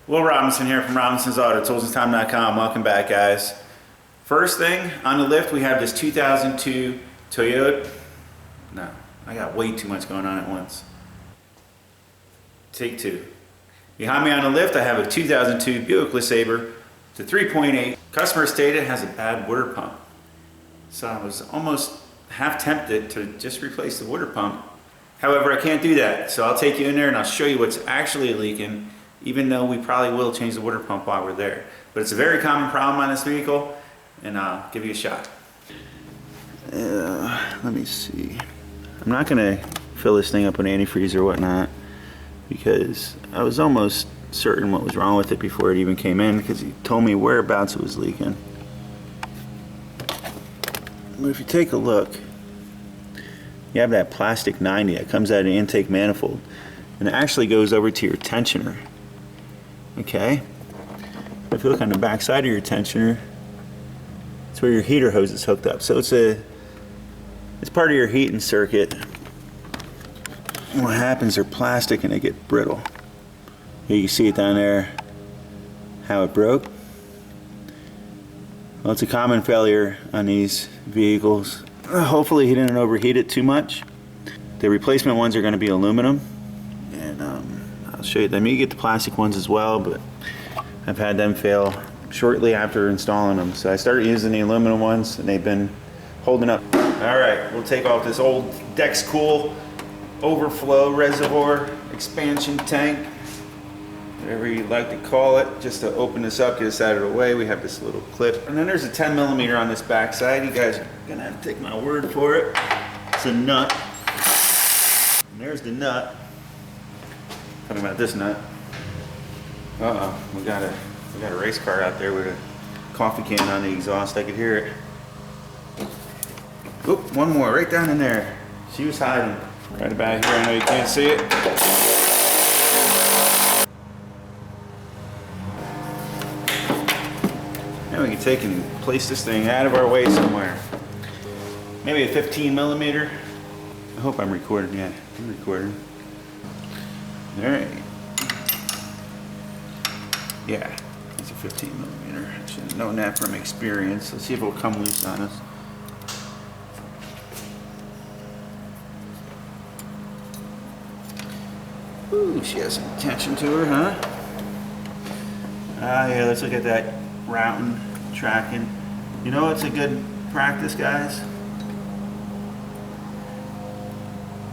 Will Robinson here from Robinson's Auto Tools and Time.com. Welcome back, guys. First thing on the lift, we have this 2002 Toyota. No, I got way too much going on at once. Take two. Behind me on the lift, I have a 2002 Buick LeSabre to 3.8. Customer stated it has a bad water pump. So I was almost half tempted to just replace the water pump. However, I can't do that. So I'll take you in there and I'll show you what's actually leaking, even though we probably will change the water pump while we're there. But it's a very common problem on this vehicle, and I'll give you a shot. Let me see. I'm not gonna fill this thing up with antifreeze or whatnot, because I was almost certain what was wrong with it before it even came in, because he told me whereabouts it was leaking. But if you take a look, you have that plastic 90 that comes out of the intake manifold, and it actually goes over to your tensioner. Okay? If you look on the back side of your tensioner, it's where your heater hose is hooked up. So it's part of your heating circuit. And what happens, they're plastic and they get brittle. Here you see it down there, how it broke. Well, it's a common failure on these vehicles. Hopefully he didn't overheat it too much. The replacement ones are going to be aluminum, and I'll show you them. You get the plastic ones as well, but I've had them fail shortly after installing them. So I started using the aluminum ones, and they've been holding up. All right, we'll take off this old Dexcool overflow reservoir expansion tank, whatever you like to call it, just to open this up, get this out of the way. We have this little clip, and then there's a 10mm on this back side. You guys are gonna have to take my word for it. It's a nut, and there's the nut. Talking about this nut. We got a race car out there with a coffee can on the exhaust. I could hear it. Oop, one more right down in there. She was hiding right about here. I know you can't see it. Now we can take and place this thing out of our way somewhere. Maybe a 15mm. I hope I'm recording. Yeah, I'm recording. All right. Yeah, it's a 15mm. I should have known that from experience. Let's see if it'll come loose on us. Ooh, she has some tension to her, huh? Yeah, let's look at that routing, tracking. You know what's a good practice, guys?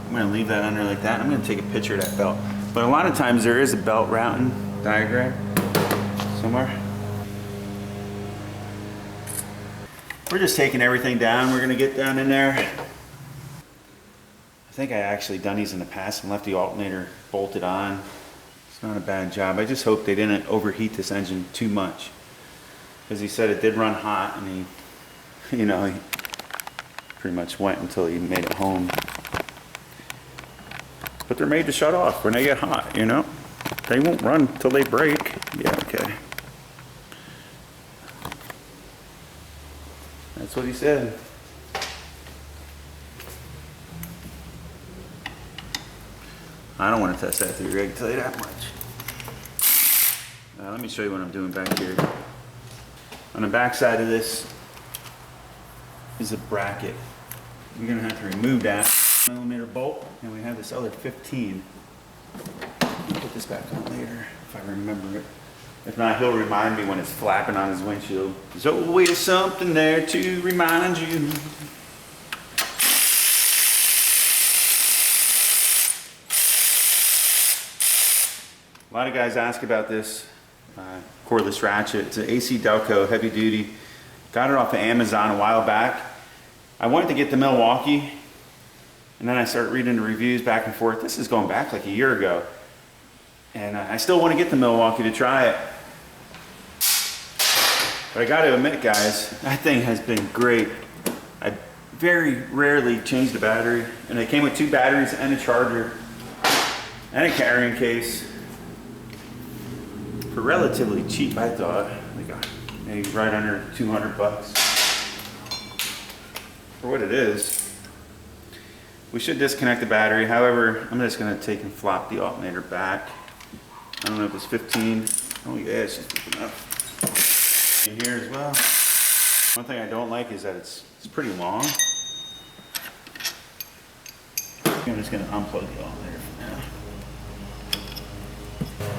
I'm gonna leave that under like that. I'm gonna take a picture of that belt. But a lot of times there is a belt routing diagram somewhere. We're just taking everything down. We're gonna get down in there. I think I actually done these in the past and left the alternator bolted on. It's not a bad job. I just hope they didn't overheat this engine too much, because he said it did run hot, and he pretty much went until he made it home. But they're made to shut off when they get hot, you know? They won't run until they break. Yeah, okay. That's what he said. I don't want to test that through, I can tell you that much. Let me show you what I'm doing back here. On the back side of this is a bracket. You're going to have to remove that 10mm bolt, and we have this other 15. I'll put this back on later if I remember it. If not, he'll remind me when it's flapping on his windshield. There's always something there to remind you. A lot of guys ask about this cordless ratchet. It's an AC Delco heavy duty. Got it off of Amazon a while back. I wanted to get the Milwaukee, and then I started reading the reviews back and forth. This is going back like a year ago. And I still want to get the Milwaukee to try it. But I got to admit, guys, that thing has been great. I very rarely change the battery, and it came with 2 batteries and a charger and a carrying case. For relatively cheap, I thought. Maybe right under 200 bucks. For what it is. We should disconnect the battery. However, I'm just going to take and flop the alternator back. I don't know if it's 15. Oh yeah, it's just deep enough. In here as well. One thing I don't like is that it's pretty long. I'm just gonna unplug the alternator for now.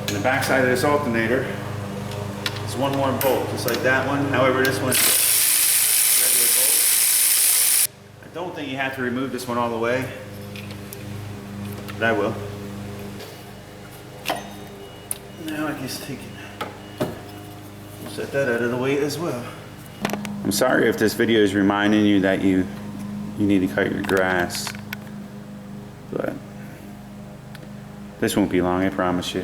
On the back side of this alternator is one more bolt, just like that one. However, this one's a regular bolt. I don't think you have to remove this one all the way, but I will. Now I guess set that out of the way as well. I'm sorry if this video is reminding you that you need to cut your grass, but this won't be long, I promise you.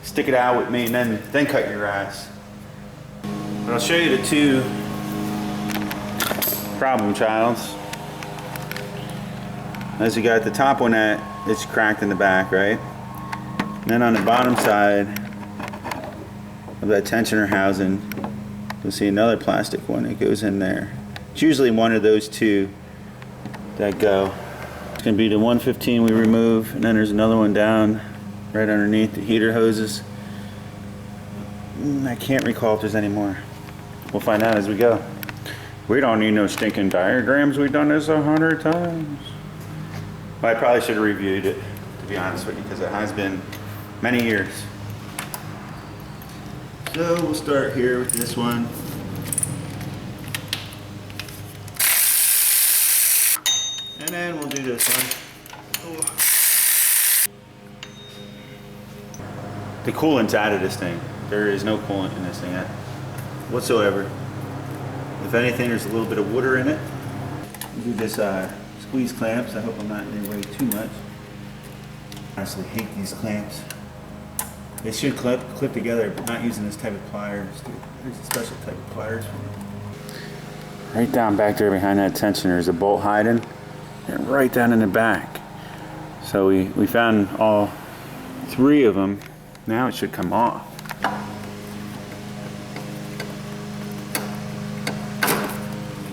Stick it out with me and then cut your grass. But I'll show you the two problem childs. As you got the top one that it's cracked in the back, right? And then on the bottom side of that tensioner housing, you'll see another plastic one that goes in there. It's usually one of those two that go. It's going to be the 115 we remove, and then there's another one down right underneath the heater hoses. I can't recall if there's any more. We'll find out as we go. We don't need no stinking diagrams. We've done this 100 times. Well, I probably should have reviewed it, to be honest with you, because it has been many years. So we'll start here with this one. And then we'll do this one. The coolant's out of this thing. There is no coolant in this thing yet, whatsoever. If anything, there's a little bit of water in it. We do this squeeze clamps. I hope I'm not in your way too much. I honestly hate these clamps. They should clip together, but not using this type of pliers. There's a special type of pliers for it. Right down back there behind that tensioner there's a bolt hiding, and right down in the back. So we found all three of them. Now it should come off.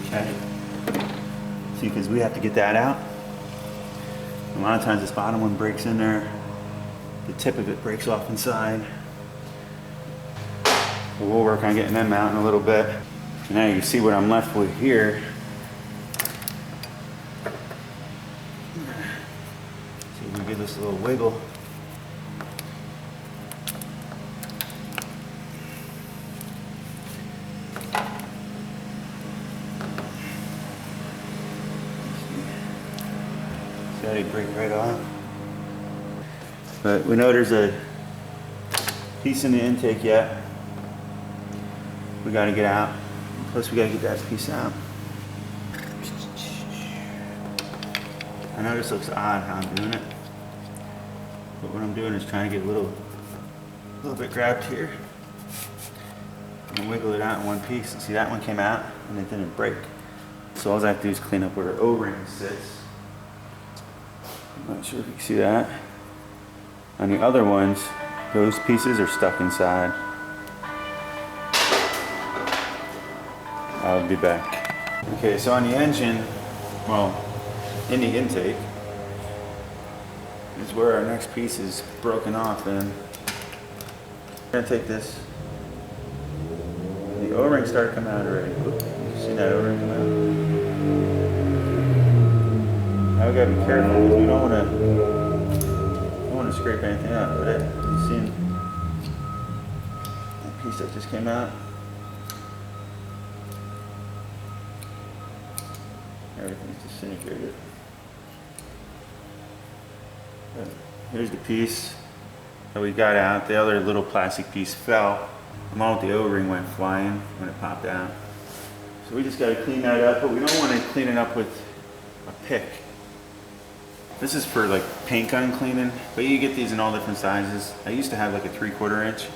Okay. See, because we have to get that out. A lot of times this bottom one breaks in there. The tip of it breaks off inside. But we'll work on getting them out in a little bit. And now you see what I'm left with here. See if we give this a little wiggle. See how they break right off. But we know there's a piece in the intake yet. We got to get out. Plus we got to get that piece out. I know this looks odd how I'm doing it. But what I'm doing is trying to get a little bit grabbed here. And wiggle it out in one piece. And see, that one came out and it didn't break. So all I have to do is clean up where the O-ring sits. I'm not sure if you can see that. On the other ones, those pieces are stuck inside. I'll be back. Okay, so on the engine, well, in the intake, is where our next piece is broken off in. We're gonna take this. The O-ring started coming out already. Oops, you see that O-ring come out? Now we gotta be careful because we don't wanna scrape anything up, but you seen that piece that just came out? Everything's disintegrated. But here's the piece that we got out. The other little plastic piece fell along with the O-ring, went flying when it popped out. So we just got to clean that up, but we don't want to clean it up with a pick. This is for like paint gun cleaning, but you get these in all different sizes. I used to have like a 3/4 inch.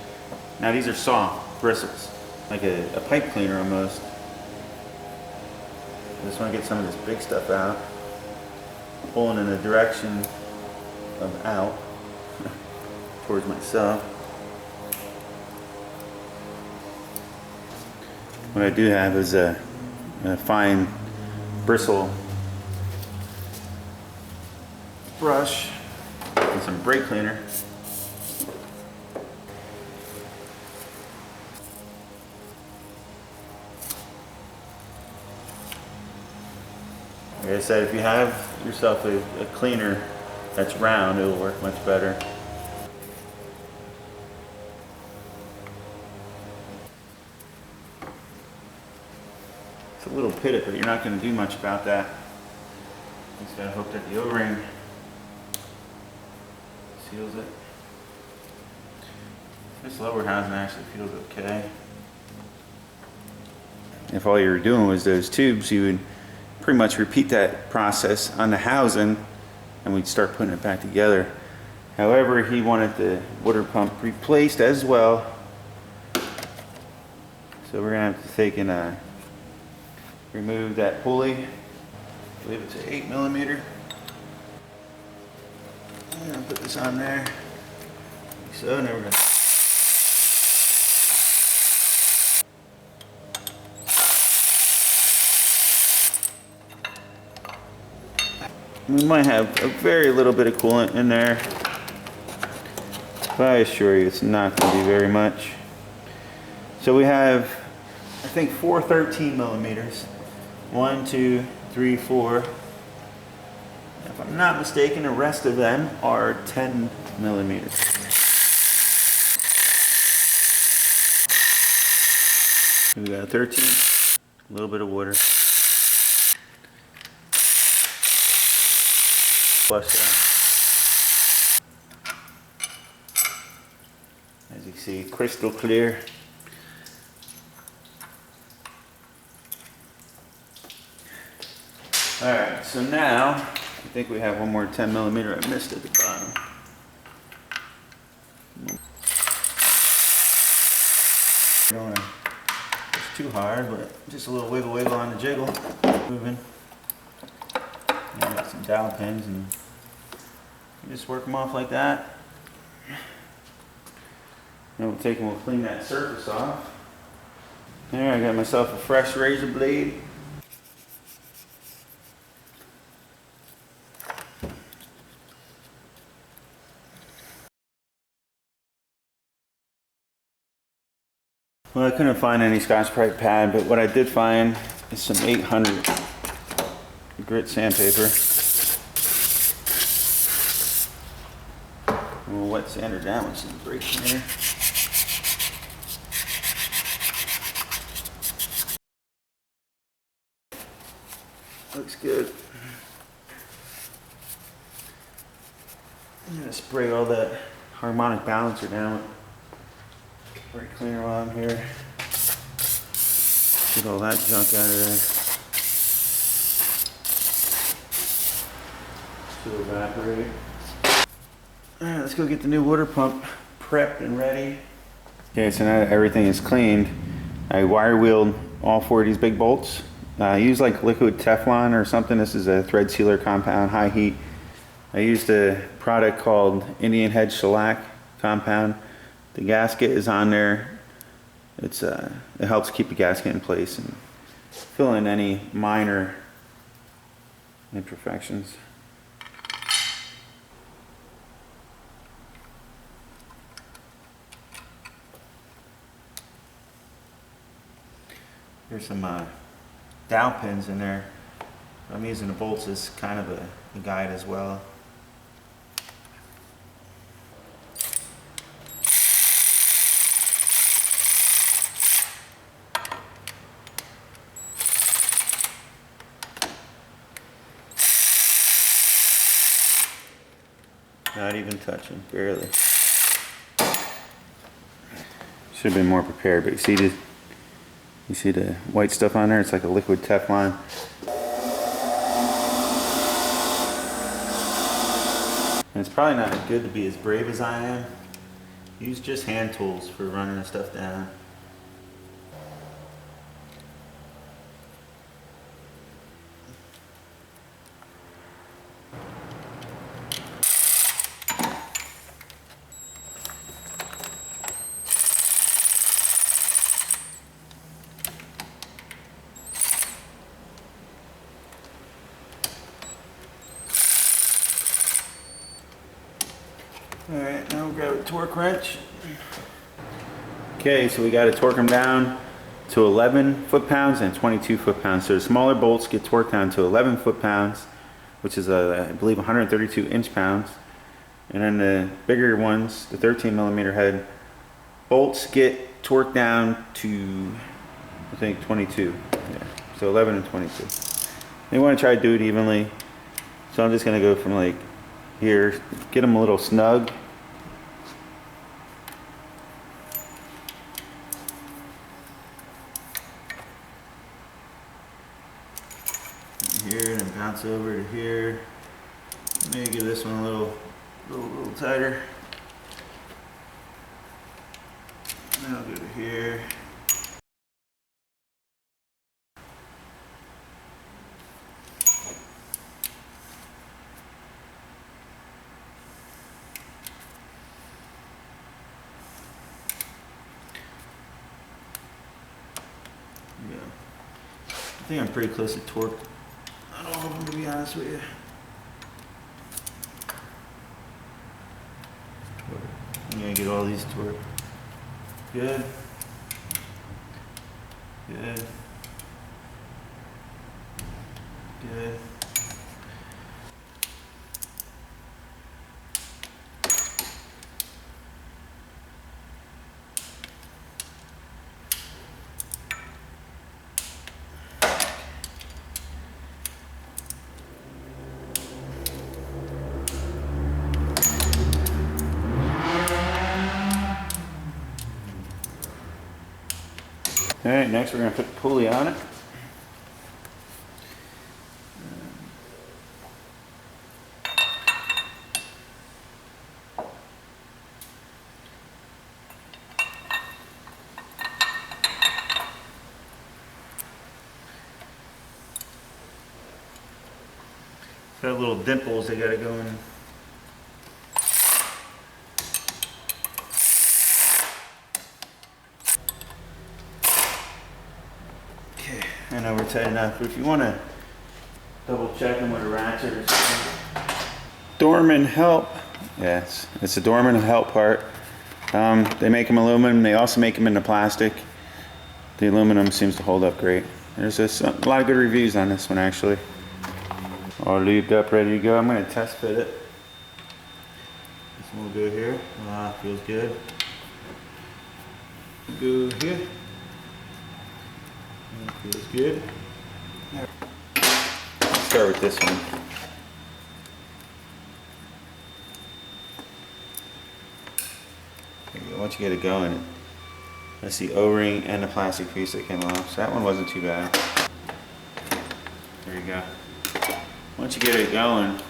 Now these are soft bristles, like a pipe cleaner almost. I just want to get some of this big stuff out. Pulling in the direction of out towards myself. What I do have is a fine bristle brush and some brake cleaner. Like I said, if you have yourself a cleaner that's round, it'll work much better. It's a little pitted, but you're not going to do much about that. Just gotta hope that the O-ring seals it. This lower housing actually feels okay. If all you were doing was those tubes, you would pretty much repeat that process on the housing and we'd start putting it back together. However, he wanted the water pump replaced as well. So we're gonna have to take and remove that pulley. I believe it's an 8mm. I'm gonna put this on there. Like so, now we're gonna we might have a very little bit of coolant in there, but I assure you it's not going to be very much. So we have, I think, 4 13mm. 1, 2, 3, 4. If I'm not mistaken, the rest of them are 10mm. We got a 13, a little bit of water. Flush that. As you can see, crystal clear. Alright, so now I think we have one more 10mm I missed at the bottom. Don't want to push too hard, but just a little wiggle wiggle on the jiggle. Moving. I got some dowel pins and you just work them off like that. Then we'll take and we'll clean that surface off. There, I got myself a fresh razor blade. Well, I couldn't find any Scotch-Brite pad, but what I did find is some 800 grit sandpaper. We'll wet sander down with some brake cleaner. Looks good. I'm gonna spray all that harmonic balancer down with brake cleaner while I'm here. Get all that junk out of there. To evaporate. Alright, let's go get the new water pump prepped and ready. Okay, so now that everything is cleaned, I wire wheeled all 4 of these big bolts. I use like liquid Teflon or something. This is a thread sealer compound, high heat. I used a product called Indian Head Shellac compound. The gasket is on there. It helps keep the gasket in place and fill in any minor imperfections. There's some dowel pins in there. I'm using the bolts as kind of a guide as well. Not even touching, barely. Should have been more prepared, but you see the white stuff on there? It's like a liquid Teflon. And it's probably not as good to be as brave as I am. Use just hand tools for running the stuff down. Alright, now we'll grab a torque wrench. Okay, so we got to torque them down to 11 foot-pounds and 22 foot-pounds. So the smaller bolts get torqued down to 11 foot-pounds, which is I believe 132 inch-pounds. And then the bigger ones, the 13 millimeter head bolts, get torqued down to, I think, 22. Yeah, so 11 and 22. You want to try to do it evenly. So I'm just going to go from like here, get them a little snug. Here and bounce over to here. Maybe give this one a little tighter. And I'll go to here. Yeah. I think I'm pretty close to torque. I don't know, to be honest with you. I'm gonna get all these torque. Good. Good. Good. All right, next we're going to put the pulley on it. Got little dimples they got to go in. Okay, I know we're tight enough, but if you want to double check them with a ratchet or something. Dorman help. Yes, it's a Dorman help part. They make them aluminum. They also make them into plastic. The aluminum seems to hold up great. There's a lot of good reviews on this one actually. All lubed up, ready to go. I'm going to test fit it. This one will go here. Feels good. Go here. Feels good. Let's start with this one. Once you get it going, that's the O-ring and the plastic piece that came off. So that one wasn't too bad. There you go. Once you get it going,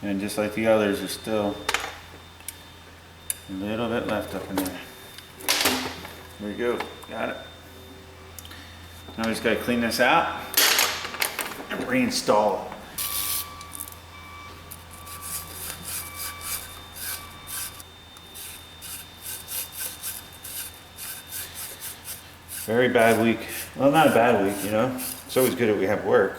and just like the others, there's still a little bit left up in there. There we go, got it. Now we just gotta clean this out and reinstall it. Very bad week. Well, not a bad week, you know. It's always good that we have work.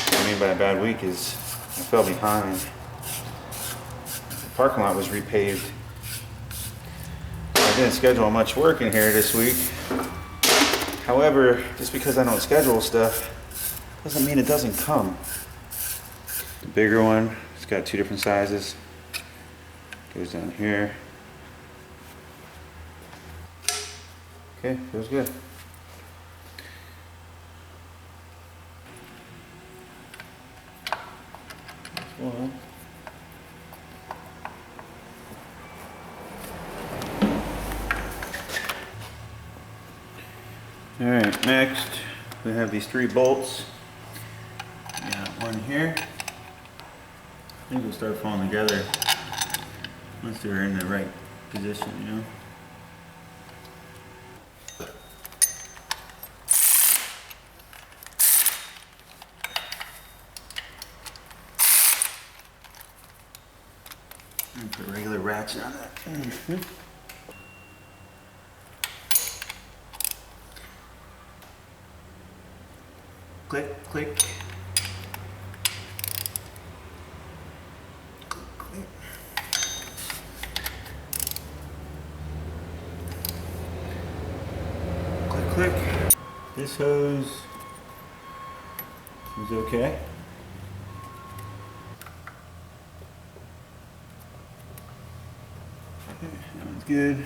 What I mean by a bad week is I fell behind. The parking lot was repaved. I didn't schedule much work in here this week. However, just because I don't schedule stuff doesn't mean it doesn't come. The bigger one, it's got two different sizes. Goes down here. Okay, feels good. All right, next we have these 3 bolts. We got one here. I think we'll start falling together once they're in the right position, you know. And put a regular ratchet on that. Click, click. click. This hose is okay. Okay, that one's good.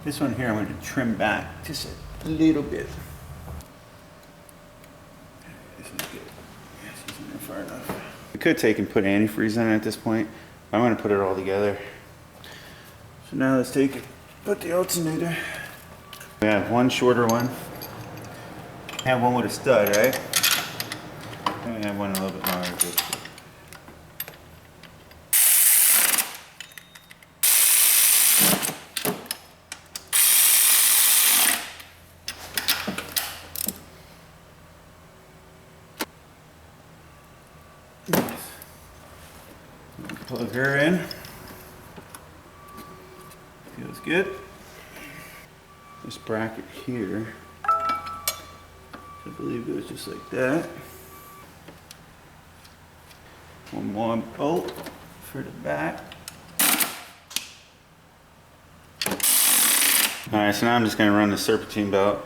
This one here I'm going to trim back just a little bit. This is good. Yes, this isn't far enough. We could take and put antifreeze in it at this point. I'm going to put it all together. So now let's take it, put the alternator. We have one shorter one. I have one with a stud, right? And we have one a little bit longer. Plug her in. Feels good. This bracket here, I believe goes just like that. One more bolt for the back. Alright, so now I'm just going to run the serpentine belt.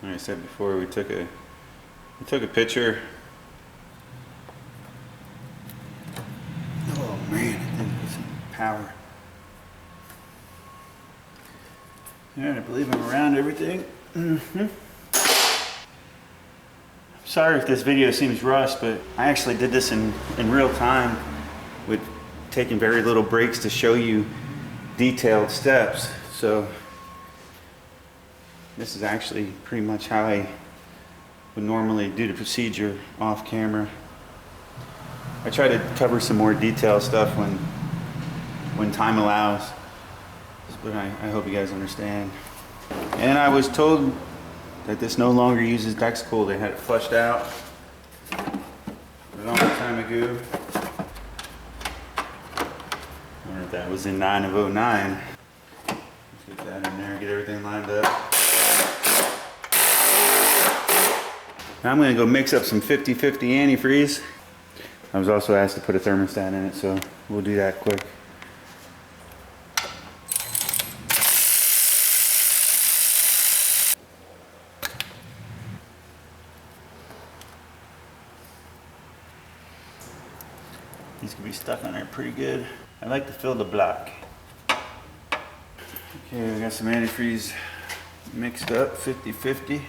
Like I said before, we took a picture. Oh man, I think it's some power. Alright, I believe I'm around everything. Sorry if this video seems rushed, but I actually did this in real time with taking very little breaks to show you detailed steps. So this is actually pretty much how I would normally do the procedure off camera. I try to cover some more detailed stuff when time allows, but I hope you guys understand. And I was told that this no longer uses Dexcool. They had it flushed out a long time ago. I wonder if that was in 9 of 09. Let's get that in there, get everything lined up. Now I'm going to go mix up some 50-50 antifreeze. I was also asked to put a thermostat in it, so we'll do that quick. These can be stuck on there pretty good. I like to fill the block. Okay, we got some antifreeze mixed up, 50-50.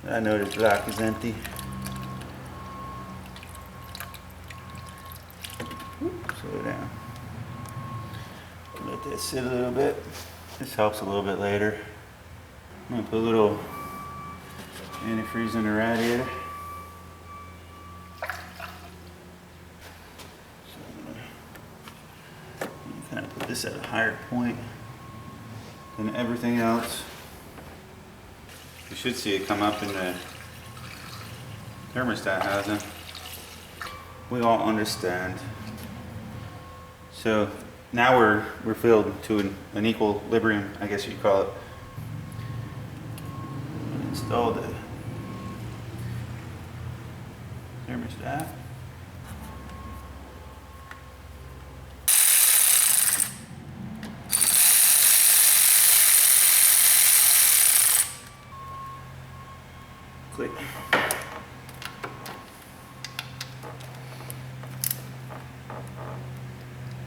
I know this block is empty. Slow down. Let that sit a little bit. This helps a little bit later. I'm going to put a little antifreeze in the radiator. So I'm going to kind of put this at a higher point than everything else. You should see it come up in the thermostat housing. We all understand. So now we're filled to an equilibrium, I guess you'd call it. Install the thermostat. Click.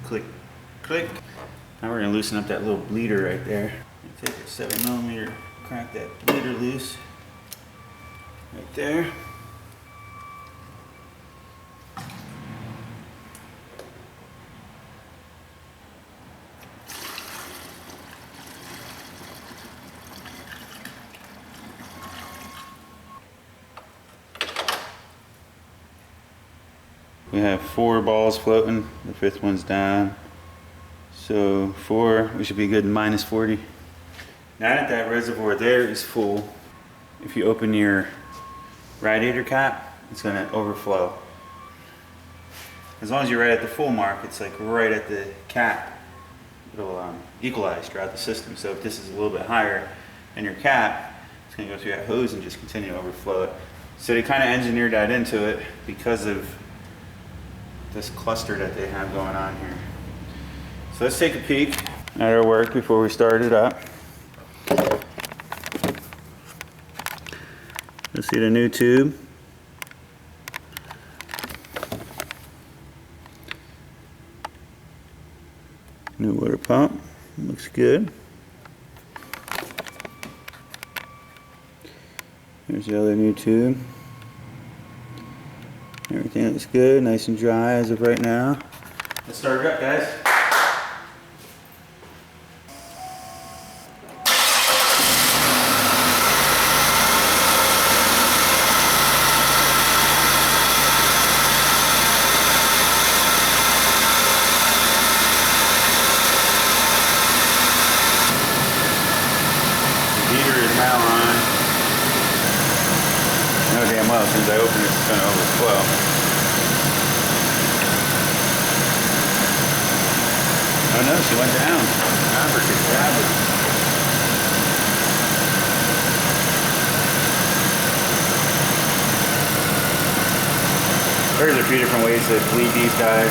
Click. Click. Now we're going to loosen up that little bleeder right there. Take a 7mm, crack that bleeder loose. Right there. We have 4 balls floating, the 5th one's down. So 4, we should be good in -40. Now that that reservoir there is full, if you open your radiator cap, it's going to overflow. As long as you're right at the full mark, it's like right at the cap. It'll equalize throughout the system. So if this is a little bit higher than your cap, it's going to go through that hose and just continue to overflow it. So they kind of engineered that into it because of this cluster that they have going on here. So let's take a peek at our work before we start it up. Let's see the new tube. New water pump, looks good. Here's the other new tube. Everything looks good, nice and dry as of right now. Let's start it up, guys. Well, since I opened it, it's going to overflow. Oh no, she went down. Abracadabra. There's a few different ways to bleed these guys.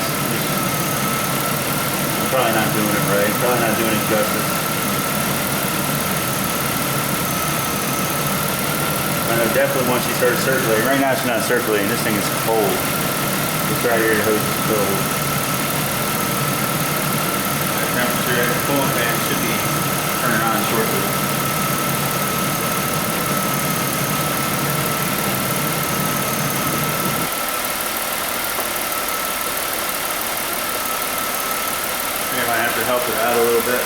I'm probably not doing it right. Probably not doing it justice. I know definitely once she starts circulating. Right now she's not circulating. This thing is cold. It's right here. The hose is cold. The temperature at the coolant fan should be turning on shortly. I might have to help it out a little bit.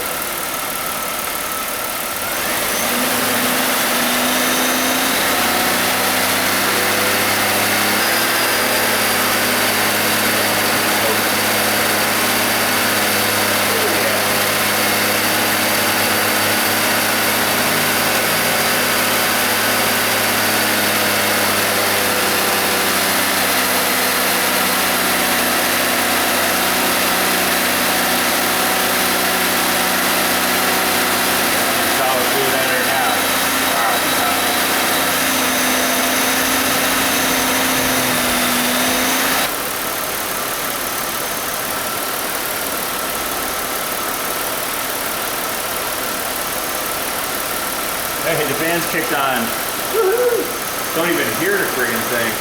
Hey, the fan's kicked on. Woohoo! Don't even hear the friggin' thing.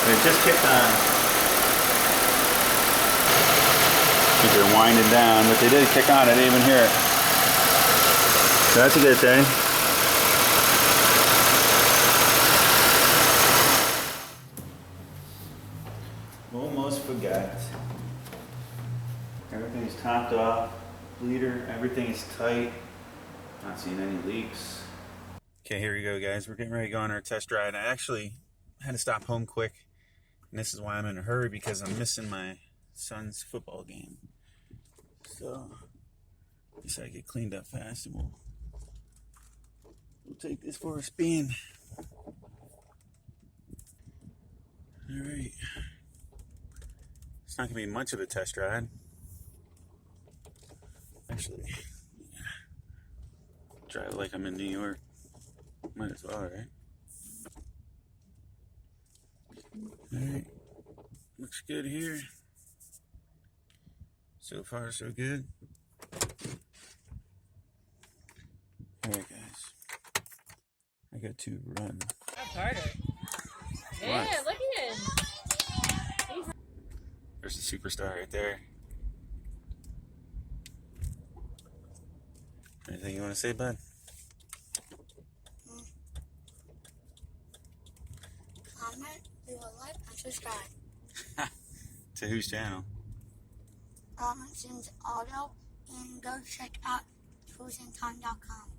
It just kicked on. I think they're winding down, but they did kick on. I didn't even hear it. So that's a good thing. Almost forgot. Everything's topped off. Bleeder, everything is tight. Not seeing any leaks. Okay, here we go, guys. We're getting ready to go on our test ride. I actually had to stop home quick, and this is why I'm in a hurry, because I'm missing my son's football game. So, I guess I get cleaned up fast, and we'll take this for a spin. All right. It's not gonna be much of a test ride. Actually. Drive like I'm in New York. Might as well, right? Alright. Looks good here. So far, so good. Alright, guys. I got to run. That's harder. Yeah, look at him. There's the superstar right there. Anything you want to say, bud? Comment, leave a like, and subscribe. To whose channel? Since Auto, and go check out pump.com.